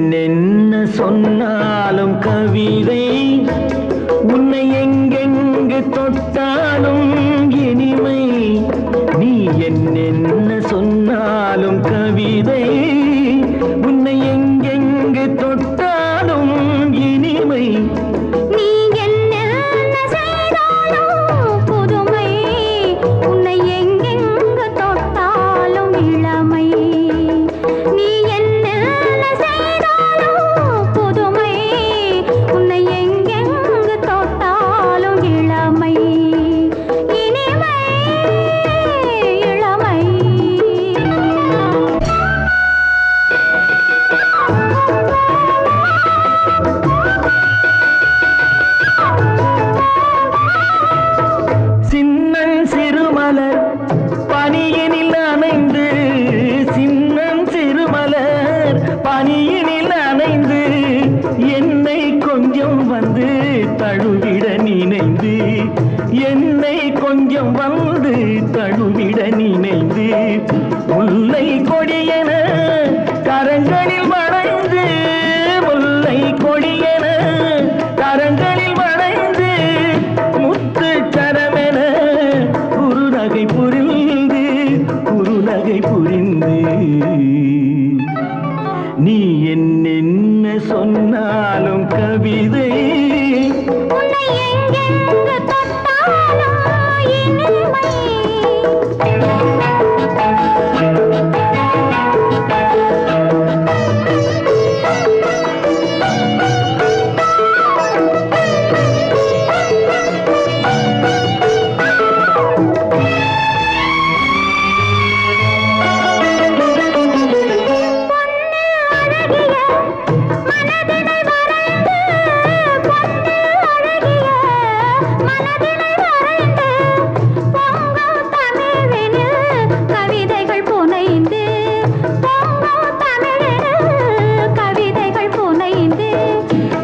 என்னென்ன சொன்னாலும் கவிதை, உன்னை எங்கெங்கு தொட்டாலும் இனிமை. நீ என்னென்ன சொன்னாலும் கவிதை, உன்னை எங்கெங்கு தொட்டாலும் இனிமை. நீ என்ன செய்தாலும் புதுமை, உன்னை எங்கெங்கு தொட்டாலும் இளமை. நீ என்ன செய்தாலும் புதுமை, உன்னை எங்கெங்கு தொட்டாலும் இளமை. இனிமை இளமை. சின்னன் சிறுமலர் பனியினில் அணைந்து, சின்னன் சிறுமலர் பனியினில் அணைந்து, என்னை கொஞ்சம் வந்து தழுவிட நினைந்து, என்னை கொஞ்சம் வந்து தழுவிட நினைந்து, முல்லை கொடியென கரங்களில் வளைந்து, முல்லை கொடியென கரங்களில் வளைந்து, முத்து கரமென குறுநகை புரிந்து, குறுநகை புரிந்து. நீ என்னென்ன சொன்னாலும் கவிதை, உன்னை எங்கெங்கு தொட்டாலும் இனிமை. மனதினை வரைந்து, பொன்னு அழகிய மனதினை வரைந்து, பொங்கும் தமிழினில் கவிதைகள் புனைந்து, பொங்கும் தமிழினில் கவிதைகள் புனைந்து,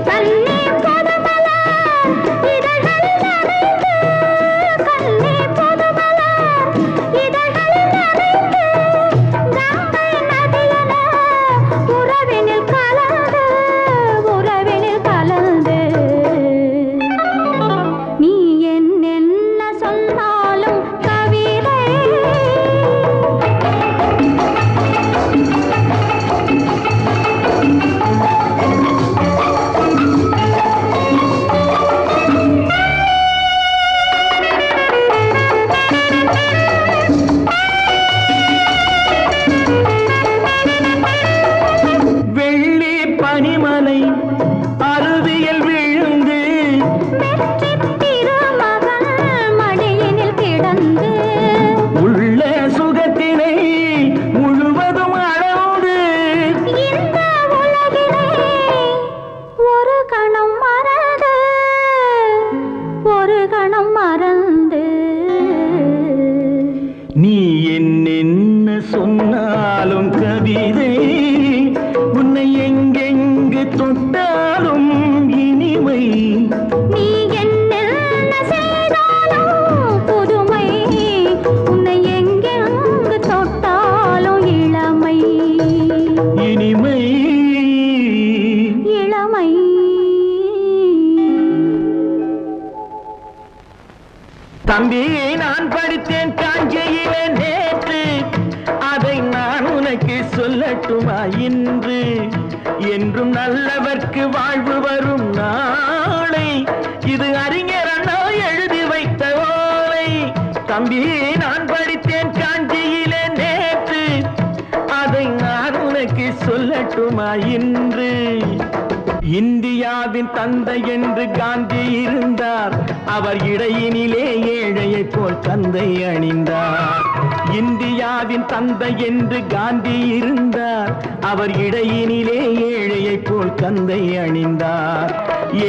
கண்ணி புதுமலர் இதழ்களில் நனைந்து, கண்ணி புதுமலர் இதழ்களில் நனைந்து, கங்கை நதியென உறவினில் கலந்து, உறவினில் கலந்து. நீ என்னென்ன சொன்னாலும் கவிதை. வெள்ளி பனிமலை அருவியில் விழுந்து, வெற்றி திருமகன் மடியினில் கிடந்து, உள்ள சுகத்தினை முழுவதும் அளந்து, இந்த உலகினை ஒரு கணம் மறந்து, ஒரு கணம் மறந்து. நீ என்னென்ன சொன்னாலும் கவிதை, உன்னை எங்கெங்கு தொட்டாலும் இனிமை. நீ என்ன செய்தாலும் புதுமை, உன்னை எங்கெங்கு தொட்டாலும் இளமை. இனிமை இளமை. தம்பி, நான் படித்தேன் காஞ்சியிலே நேற்று, அதை நான் உனக்கு சொல்லட்டுமா இன்று? என்றும் நல்லவர்க்கு வாழ்வு வரும் நாளை, இது அறிஞர் அண்ணா எழுதி வைத்த ஓலை. தம்பி, நான் படித்தேன் காஞ்சியிலே நேற்று, அதை நான் உனக்கு சொல்லட்டுமா இன்று? இந்தியாவின் தந்தை என்று காந்தி இருந்தார், அவர் இடையினிலே ஏழையை போல் தந்தை அணிந்தார். இந்தியாவின் தந்தை என்று காந்தி இருந்தார், அவர் இடையினிலே ஏழையை போல் தந்தை அணிந்தார்.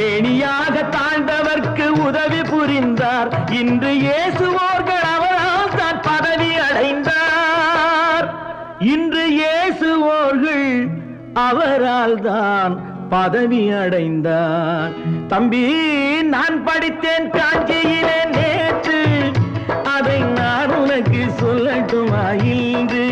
ஏணியாக தாழ்ந்தவர்க்கு உதவி புரிந்தார், இன்று இயேசுவோர்கள் அவரால் தான் பதவி அடைந்தார். இன்று இயேசுவோர்கள் அவரால் தான் பதவி அடைந்தார். தம்பி, நான் படித்தேன் காஞ்சியிலே நேற்று, அதை நான் உனக்கு சொல்லட்டுமா இன்று?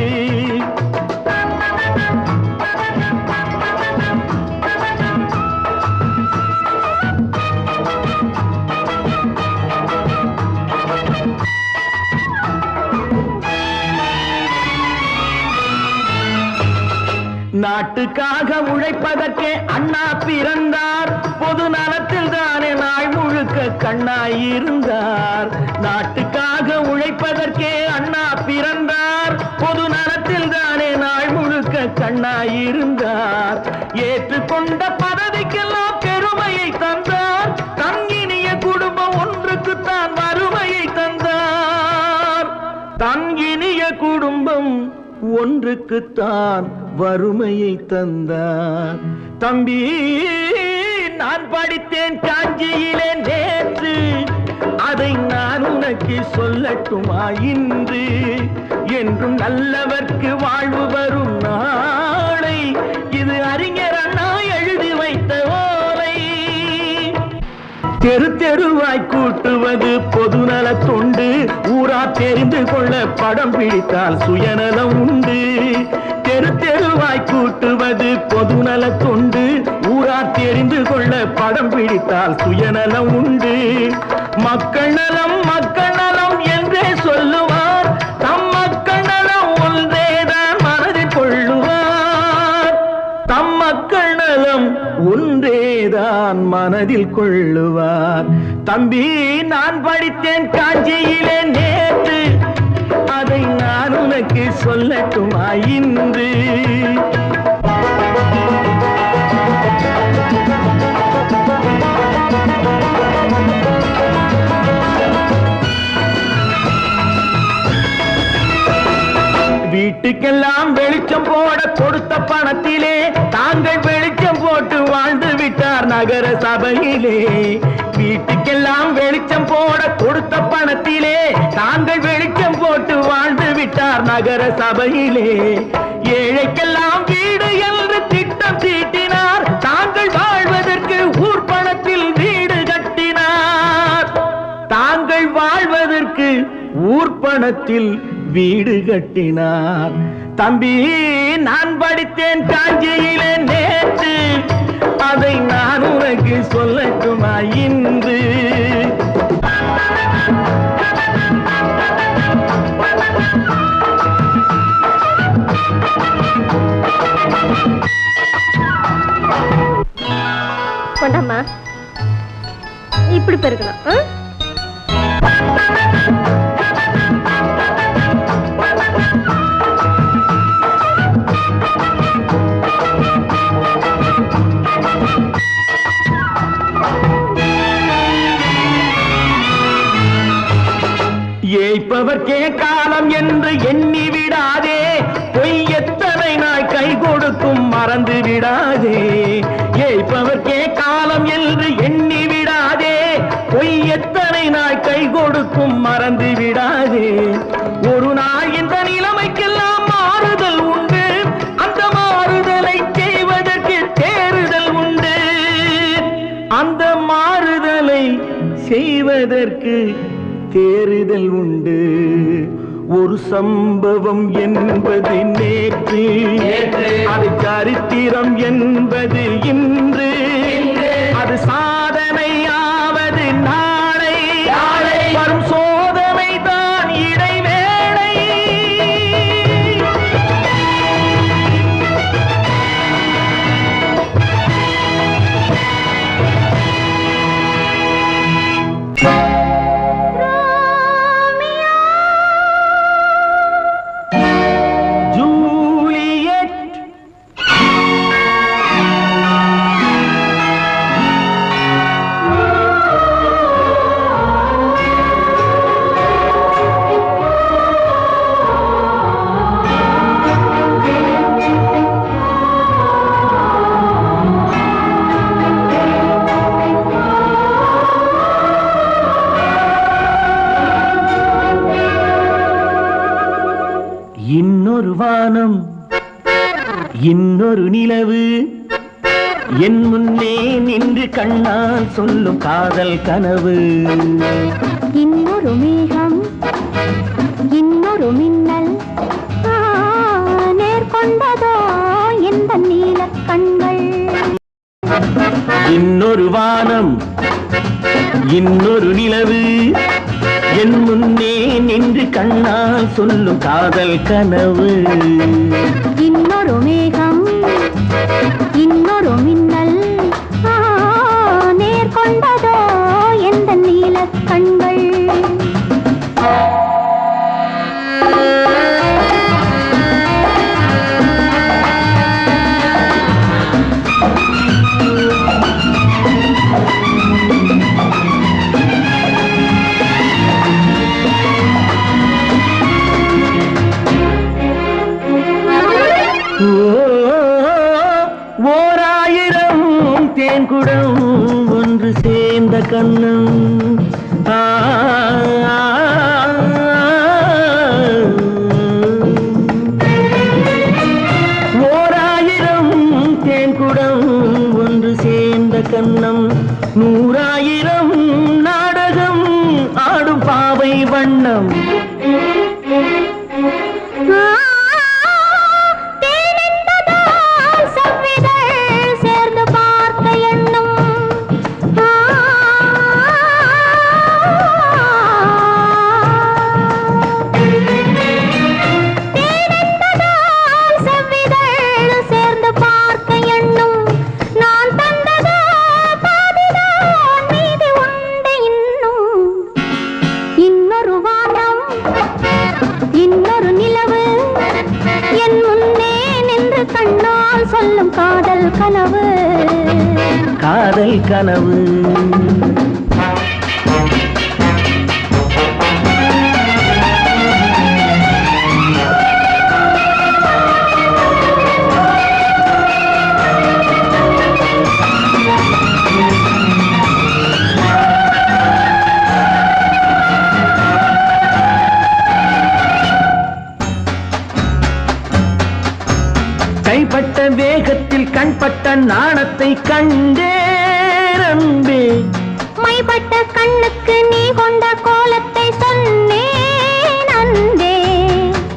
உழைப்பதற்கே அண்ணா பிறந்தார். பொது நலத்தில் தானே நாள் முழுக்க கண்ணாயிருந்தார். நாட்டுக்காக உழைப்பதற்கே அண்ணா பிறந்தார். பொது நலத்தில் தானே நாள் முழுக்க கண்ணாயிருந்தார். ஏற்றுக்கொண்ட பதவிக்கெல்லாம் பெருமையை தந்தார். தங்கினிய குடும்பம் ஒன்றுக்குத்தான் வறுமையை தந்தார். தங்கினிய குடும்பம் ஒன்றுக்குத்தான் வறுமையை தந்தார். தம்பி, நான் படித்தேன் காஞ்சியிலே நேற்று, அதை நான் உனக்கு சொல்லட்டுமா இன்று? என்றும் நல்லவர்க்கு வாழ்வு வரும் நாளை, இது அறிஞர் அண்ணா எழுதி வைத்த ஓலை. தெரு தெருவாய் கூட்டுவது பொதுநல தொண்டு. ஊரா தெரிந்து கொள்ள படம் பிடித்தால் சுயநலம் உண்டு. தெரு தெருவாய் கூட்டுவது பொதுநல தொண்டு. ஊரா தெரிந்து கொள்ள படம் பிடித்தால் சுயநலம் உண்டு. மக்கள் நலம் மக்கள் நலம் என்றே சொல்லுவார். தம் மக்கள் நலம் ஒன்றேதான் மனதில் கொள்ளுவார். தம் மக்கள் நலம் ஒன்றேதான் மனதில் கொள்ளுவார். தம்பி, நான் படித்தேன் காஞ்சியிலே நேற்று, அதை நான் உனக்கு சொல்லட்டுமா இன்று? வீட்டுக்கெல்லாம் வெளிச்சம் போட கொடுத்த பணத்திலே தாங்கள் வெளிச்சம் போட்டு வாழ்ந்து விட்டார் நகர சபையிலே. வீட்டுக்கெல்லாம் வெளிச்சம் போட கொடுத்த பணத்திலே தாங்கள் வெளிச்சம் போட்டு வாழ்ந்து விட்டார் நகர சபையிலே. ஏழைக்கெல்லாம் வீடு என்று திட்டம் தீட்டினார். தாங்கள் வாழ்வதற்கு ஊர் பணத்தில் வீடு கட்டினார். தாங்கள் வாழ்வதற்கு ஊர் பணத்தில் வீடு கட்டினார். தம்பி, நான் படித்தேன் காஞ்சியிலே நேற்று, அதை நான் உனக்கு சொல்லட்டுமா இன்று? கொண்டாமா, இப்படி பெருக்கணும். ஏய்ப்பவர்க்கே காலம் என்று எண்ணி விடாதே. பொய் எத்தனை நாய் கை கொடுக்கும் மறந்து விடாதே. ஏய்ப்பவர்க்கே காலம் என்று எண்ணி விடாதே. பொய் எத்தனை நாய் கை கொடுக்கும் மறந்து விடாதே. ஒரு நாள் இந்த நிலைமைக்கெல்லாம் மாறுதல் உண்டு. அந்த மாறுதலை செய்வதற்கு தேறுதல் உண்டு. அந்த மாறுதலை செய்வதற்கு தேறுதல் உண்டு. ஒரு சம்பவம் என்பது நேற்று, அது சரித்திரம் என்பது இன்று. அது சாதனையாவது நாளை, வரும் சோதனை தான் இடைவேளை. இன்னொரு வானம், இன்னொரு நிலவு, என் முன்னே நின்று கண்ணால் சொல்லும் காதல் கனவு. இன்னொரு மேகம், இன்னொரு மின்னல், நேர்கொண்டதோ எந்த நீல கண்கள். இன்னொரு வானம், இன்னொரு நிலவு, என் முன்னே நின்று கண்ணால் சொல்லும் காதல் கனவு. இன்னொரு மேகம், இன்னொரு மின்னல் நேர்கொண்டதோ எந்த நீலக் கண்கள். ஓராயிரம் தேன்குடம் ஒன்று சேர்ந்த கண்ணம். ஓராயிரம் தேன்குடம் ஒன்று சேர்ந்த கண்ணம். 100,000 நாடகம் ஆடும் பாவை வண்ணம். இன்னொரு நிலவு என் முன்னே நின்று கண்ணால் சொல்லும் காதல் கனவு. காதல் கனவு. கைப்பட்ட வேகத்தில் கண்பட்ட நாணத்தை கண்டேன் அன்பே. மைப்பட்ட கண்ணுக்கு நீ கொண்ட கோலத்தை சொன்னேன் அன்பே.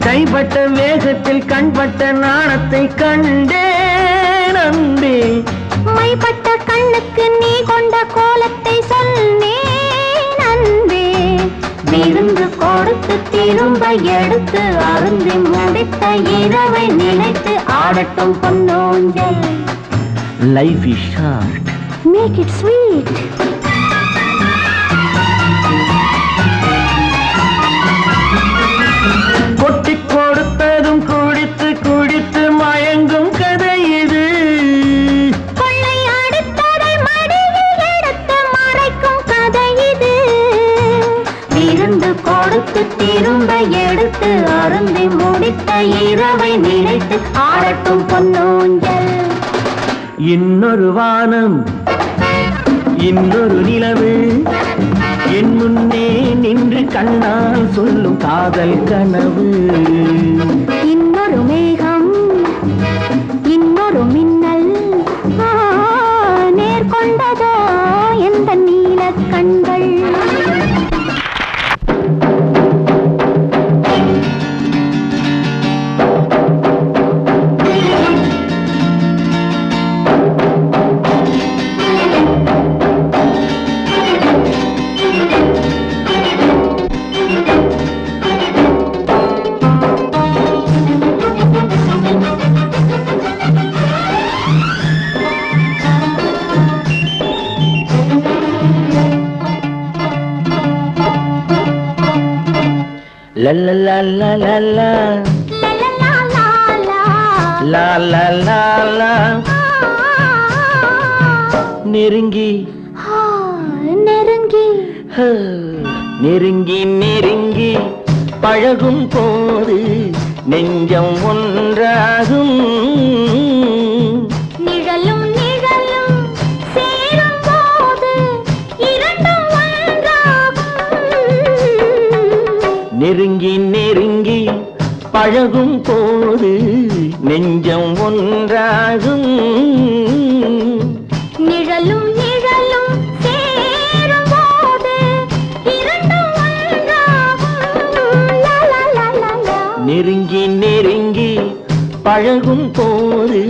கைப்பட்ட வேகத்தில் கண்பட்ட நாணத்தை கண்டேன் அன்பே. மைப்பட்ட கண்ணுக்கு நீ கொண்ட கோலத்தை சொன்னேன் அன்பே. விருந்து கொடுத்து திரும்ப எடுத்து அருந்தி முடித்த இரவை நினைத்து ஆடட்டும் பொன்னூஞ்சல். Life is short. Make it sweet. கொட்டி கொடுத்ததும் குடித்து குடித்து மயங்கும் கதை இது. கொள்ளை அடுத்ததை மடியில் எடுத்து மறைக்கும் கதை இது. விருந்து கொடுத்து திரும்ப எடுத்து அருந்தி முடித்த இரவை நினைத்து ஆடட்டும் பொன்னூஞ்சல். இன்னொரு வானம் இன்னொரு நிலவு என் முன்னே நின்று கண்ணால் சொல்லும் காதல் கனவு. இன்னொரு மேகம் இன்னொரு மின்னல் நேர்கொண்டதோ எந்த நீலக் கண்கள். La la la la la la la la la la. நெருங்கி நெருங்கி நெருங்கி நெருங்கி பழகும் போது நெஞ்சம் ஒன்றாகும். நிழலும் நிழலும் சேரும் போது இரண்டும் ஒன்றாகும். நெருங்கி நெருங்கி பழகும் போது நெஞ்சம் ஒன்றாகும். நிழலும் நிழலும் சேரும் போது இரண்டும் ஒன்றாகும். லா லா லா லா லா. நெருங்கி நெருங்கி பழகும் போது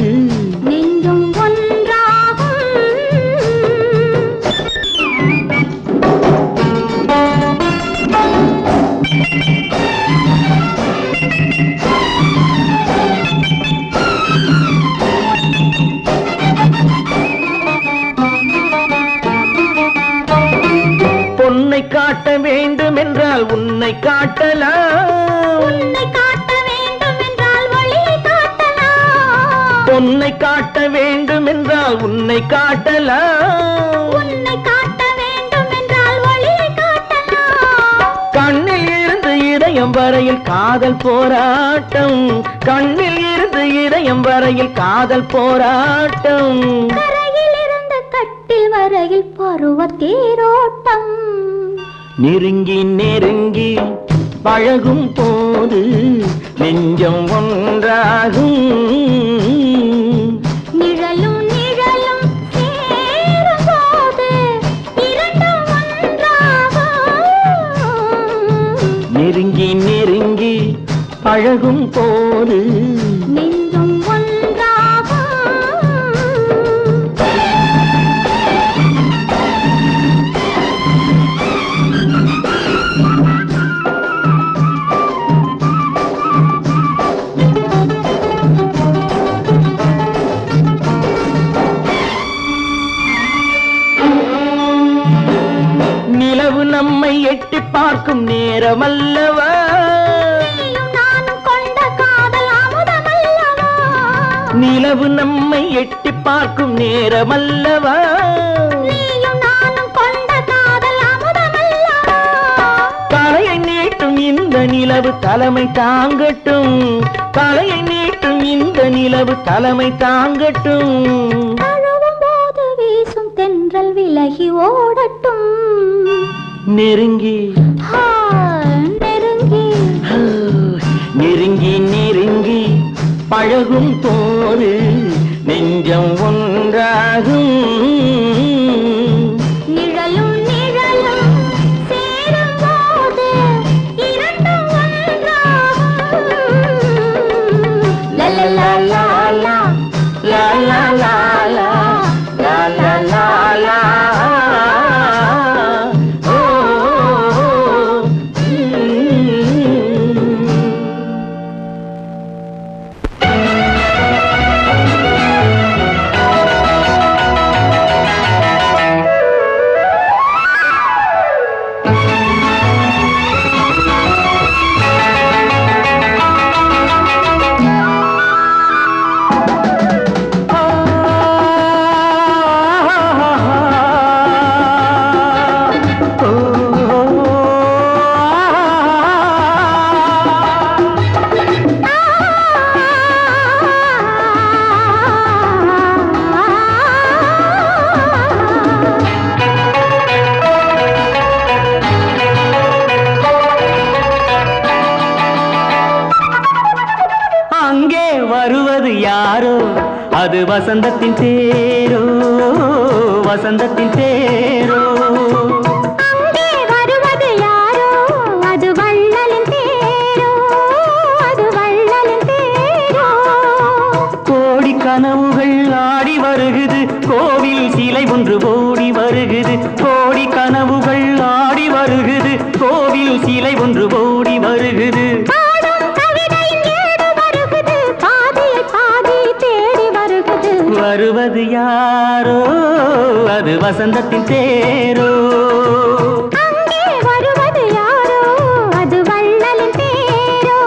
நெஞ்சும் ஒன்றாகும். காட்ட வேண்டும் என்றால் உன்னை காட்டலாம். உன்னை காட்ட வேண்டும் என்றால் ஒளியை காட்டலாம். பொன்னை காட்ட வேண்டும் என்றால் உன்னை காட்டலாம். உன்னை காட்ட வேண்டும் என்றால் ஒளியை காட்டலாம். கண்ணில் இருந்து இதயம் வரையில் காதல் போராட்டம். கண்ணில் இருந்து இதயம் வரையில் காதல் போராட்டம். கரையில் இருந்து கட்டில் வரையில் பருவ தேரோட்டம். நெருங்கி நெருங்கி பழகும் போது நெஞ்சம் ஒன்றாகும். நிழலும் நிழலும் சேரும் போது இரண்டும் ஒன்றாகும். நெருங்கி நெருங்கி பழகும் போது நெஞ்சும் ஒன்றாகும். நிலவு நம்மை எட்டி பார்க்கும் நேரமல்லவா. நீயும் நானும் கொண்ட காதல் அமுதமல்லவா. நிலவு நம்மை எட்டி பார்க்கும் நேரமல்லவா. நீயும் நானும் கொண்ட காதல் அமுதமல்லவா. தலையை நீட்டும் இந்த நிலவு தலைமை தாங்கட்டும். தலையை நீட்டும் இந்த நிலவு தலைமை தாங்கட்டும். தழுவும் போது வீசும் தென்றல் விலகி ஓடட்டும். நெருங்கி ஆ, நெருங்கி நெருங்கி நெருங்கி பழகும் போது நெஞ்சம் ஒன்றாகும். நிழலும் நிழலும் சேரும் போது இரண்டும் ஒன்றாகும். லலலலலா, லா லா லா லா லா லா லா லா. ஓ, அங்கே வருவது யாரோ அது வசந்தத்தின் தேரோ. வசந்தத்தின் தேரோ. அங்கே வருவது யாரோ அது வள்ளலின் தேரோ. அது வள்ளலின் தேரோ. கோடி கனவுகள் ஆடி வருகுது. கோவில் சிலை ஒன்று ஓடி வருகுது. கோடி கனவுகள் ஆடி வருகுது. கோவில் சிலை ஒன்று ஓடி வருகுது. பாடும் கவிதையின் ஏடு வருகுது. பாதியை பாதி தேடி வருகுது. வருவது யாரோ அது வசந்தத்தின் தேரோ. அங்கே வருவது யாரோ அது வள்ளலின் தேரோ.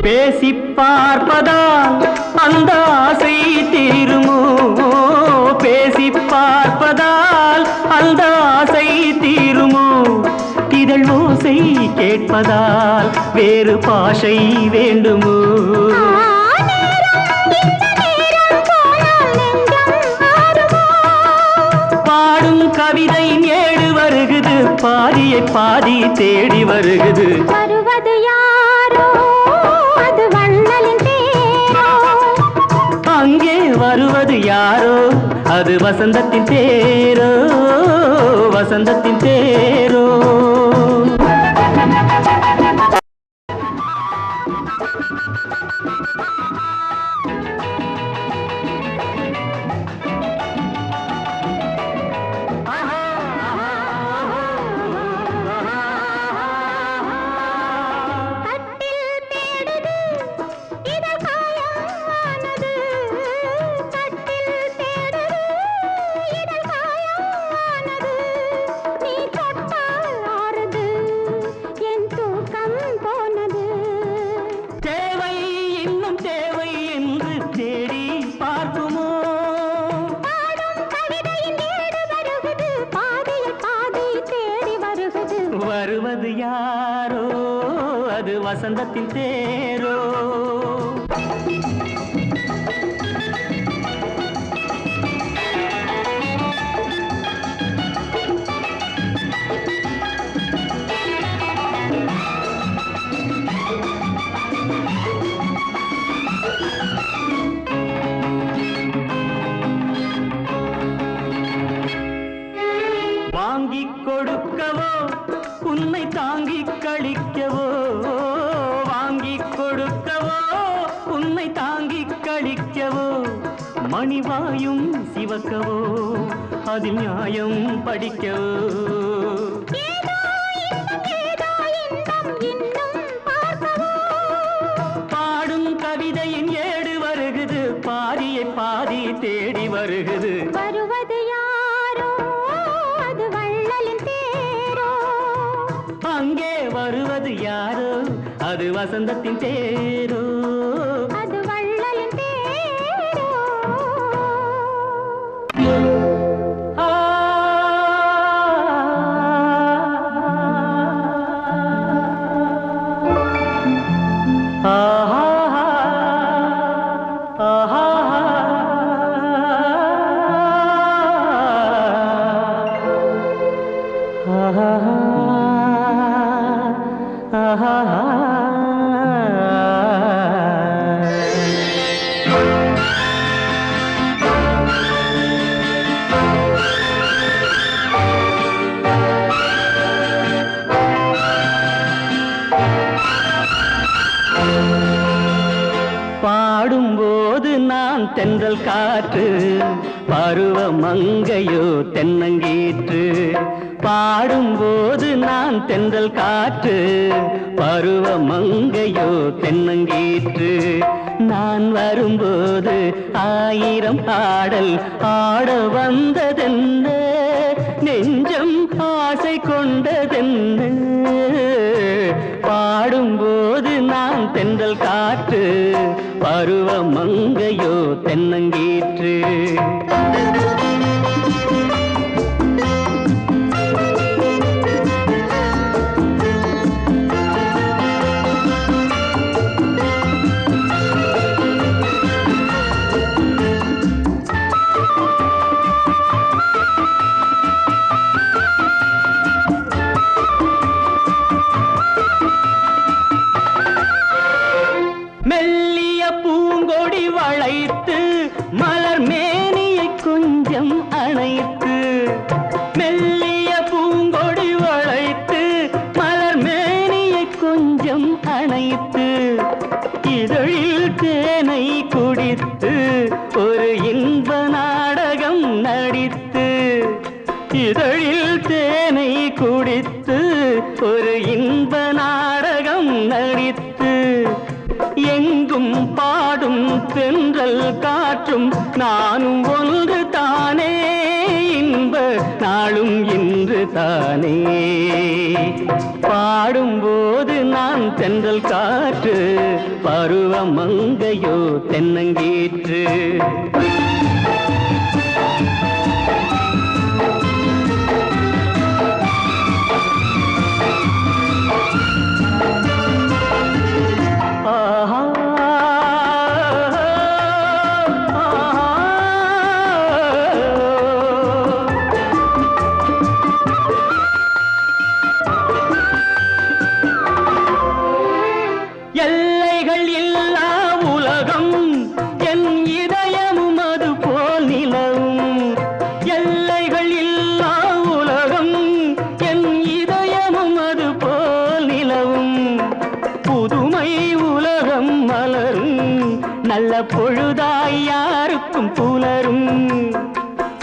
பேசி பார்ப்பதால் அந்த ஆசை தீருமோ. பேசி பார்ப்பதால் அந்த ஆசை தீருமோ. இதழ் ஓசை கேட்பதால் வேறு பாஷை வேண்டுமோ. பாடும் கவிதை ஏடு வருகுது. பாதியை பாதி தேடி வருகுது. வருவது யாரோ அது வள்ளலின் தேரோ. அங்கே வருவது யாரோ அது வசந்தத்தின் தேரோ. வசந்தத்தின் தேரோ. வருவது யாரோ அது வசந்தத்தின் தேரோ. வாங்கிக் கொடுக்கவோ உன்னை தாங்கிக் கழிக்கவோ, வாங்கிக் கொடுக்கவோ உன்னை தாங்கிக் கழிக்கவோ, மணிவாயும் சிவக்கவோ அதில் நியாயம் படிக்கவோ. பாடும் கவிதையின் ஏடு வருகுது, பாதியை பாதி தேடி வருகுது. வருவது யாரோ அது வள்ளலின் தேரோ. அங்கே வருவது யாரோ அது வசந்தத்தின் தேரோ. அது வள்ளலின் தேரோ. பாடும்போது நான் தென்றல் காற்று, பருவ மங்கையோ தென்னங்கீற்று. பாடும்போது நான் தென்றல் காற்று, பருவ மங்கையோ தென்னங்கீற்று. நான் வரும்போது ஆயிரம் பாடல் ஆட வந்ததென்ன, நெஞ்சம் ஆசை கொண்டதென்ன. பாடும்போது நான் தென்றல் காற்று, பருவ மங்கையோ தென்னங்கீற்று. மெல்லிய பூங்கொடி வளைத்து மலர் மேனியை கொஞ்சம் அணைத்து, மெல்லிய பூங்கொடி வளைத்து மலர் மேனியை கொஞ்சம் அணைத்து, இதழில் தேனை குடித்து ஒரு இன்ப நாடகம் நடித்து, இதழில் தேனை குடித்து ஒரு இன்ப நாடகம் நடித்து, எங்கும் பாடும் தென்றல் காற்றும் நானும் ஒன்று தானே, இன்ப நாளும் இன்று தானே. பாடும்போது நான் தென்றல் காற்று, பருவ மங்கையோ தென்னங்கீற்று. எல்லைகள் இல்லா உலகம் என் இதயமும் அது போல் நிலவும். எல்லைகள் இல்லா உலகம் என் இதயமும் அது போல் நிலவும். புதுமை உலகம் மலரும் நல்ல பொழுதாய் யாருக்கும் புலரும்.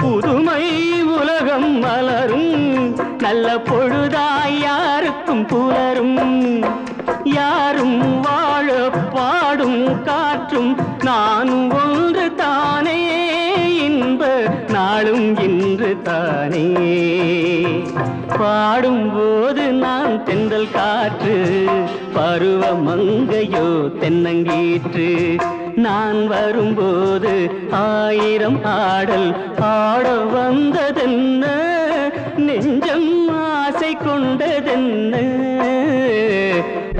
புதுமை உலகம் மலரும் நல்ல பொழுதாய் யாருக்கும் புலரும். யாரும் வாழ பாடும் காற்றும் நானும் ஒன்று தானே, இன்ப நாளும் இன்று தானே. பாடும்போது நான் தென்றல் காற்று, பருவ மங்கையோ தென்னங்கீற்று. நான் வரும்போது ஆயிரம் ஆடல் ஆட வந்ததென்ன, நெஞ்சம் ஆசை கொண்டதென்ன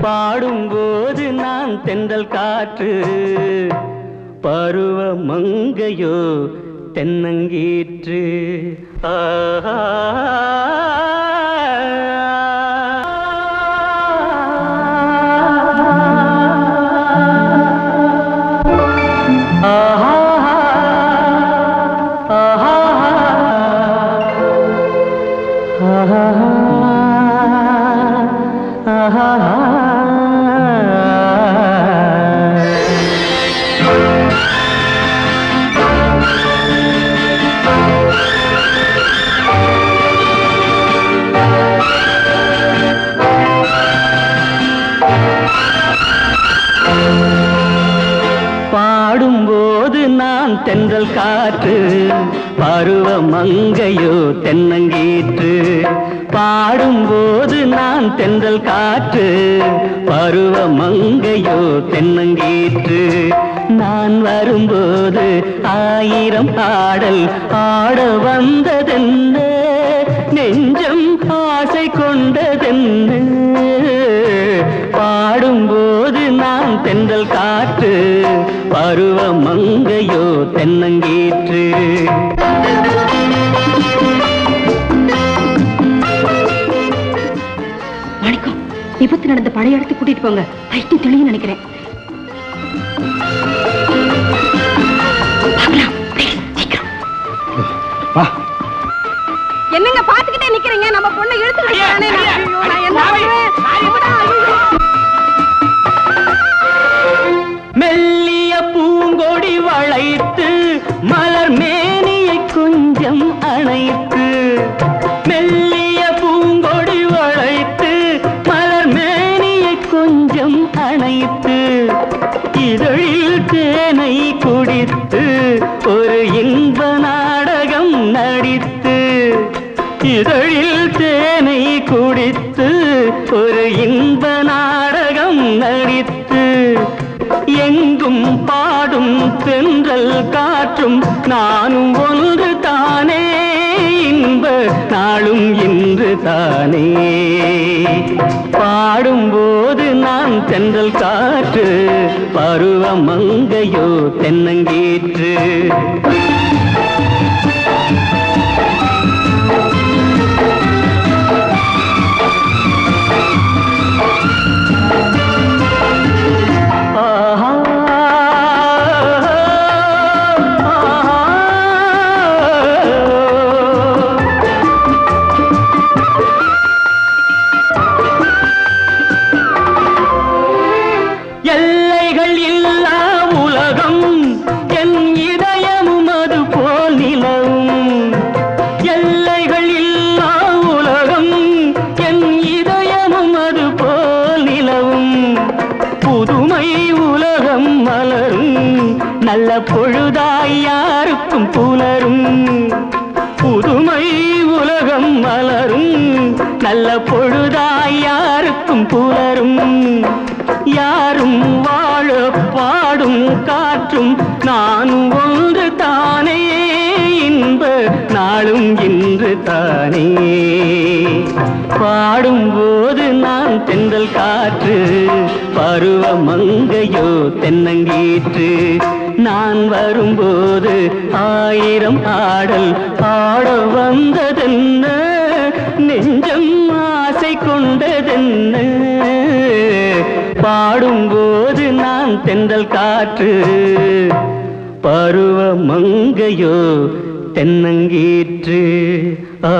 பாடும்போது நான் தென்றல் காற்று பருவ மங்கையோ தென்னங்கீற்று ஆஹா பாடும்போது நான் தென்றல் காற்று பருவ மங்கையோ தென்னங்கீற்று பாடும்போது நான் தென்றல் காற்று பருவ மங்கையோ தென்னங்கீற்று நான் வரும்போது ஆயிரம் ஆடல் ஆட வந்ததென்ன நெஞ்சம் ஆசை கொண்டதென்ன பாடும்போது நான் தென்றல் காற்று பருவ மங்கையோ தென்னங்கீற்று வணக்கம். விபத்து நடந்த பழைய இடத்துக்கு கூட்டிட்டு போங்க. பைத்தியம் தெளிவு நினைக்கிறேன். என்னங்க பாத்துக்கிட்டே நிக்கிறீங்க? நம்ம பொண்ணை மெல்லிய பூங்கொடி வளைத்து மலர் மேனியை கொஞ்சம் அணைத்து மெல்லிய பூங்கொடி வளைத்து மலர் மேனியை கொஞ்சம் அணைத்து இதழில் தேனை குடித்து ஒரு இன்ப நாடகம் நடித்து இதழில் தேனை குடித்து ஒரு இன்ப நாடகம் நடித்து எங்கும் பாடும் தென்றல் காற்றும் நானும் ஒன்று தானே இன்ப நாளும் இன்று தானே பாடும்போது நான் தென்றல் காற்று பருவ மங்கையோ தென்னங்கீற்று எல்லைகள் இல்லா உலகம் என் இதயமும் அது போல் நிலவும் எல்லைகள் இல்லா உலகம் என் இதயமும் அது போல் நிலவும் புதுமை உலகம் மலரும் நல்ல பொழுதாய் யாருக்கும் புலரும் புதுமை உலகம் மலரும் நல்ல பொழுதாய் யாருக்கும் புலரும் யாரும் வாழ பாடும் காற்றும் நானும் ஒன்று தானே இன்ப நாளும் இன்று தானே பாடும்போது நான் தென்றல் காற்று பருவ மங்கையோ தென்னங்கீற்று நான் வரும்போது ஆயிரம் ஆடல் ஆட வந்ததென்ன நெஞ்சம் ஆசை கொண்டதென்ன பாடும்போது நான் தென்றல் காற்று பருவ மங்கையோ தென்னங்கீற்று ஆ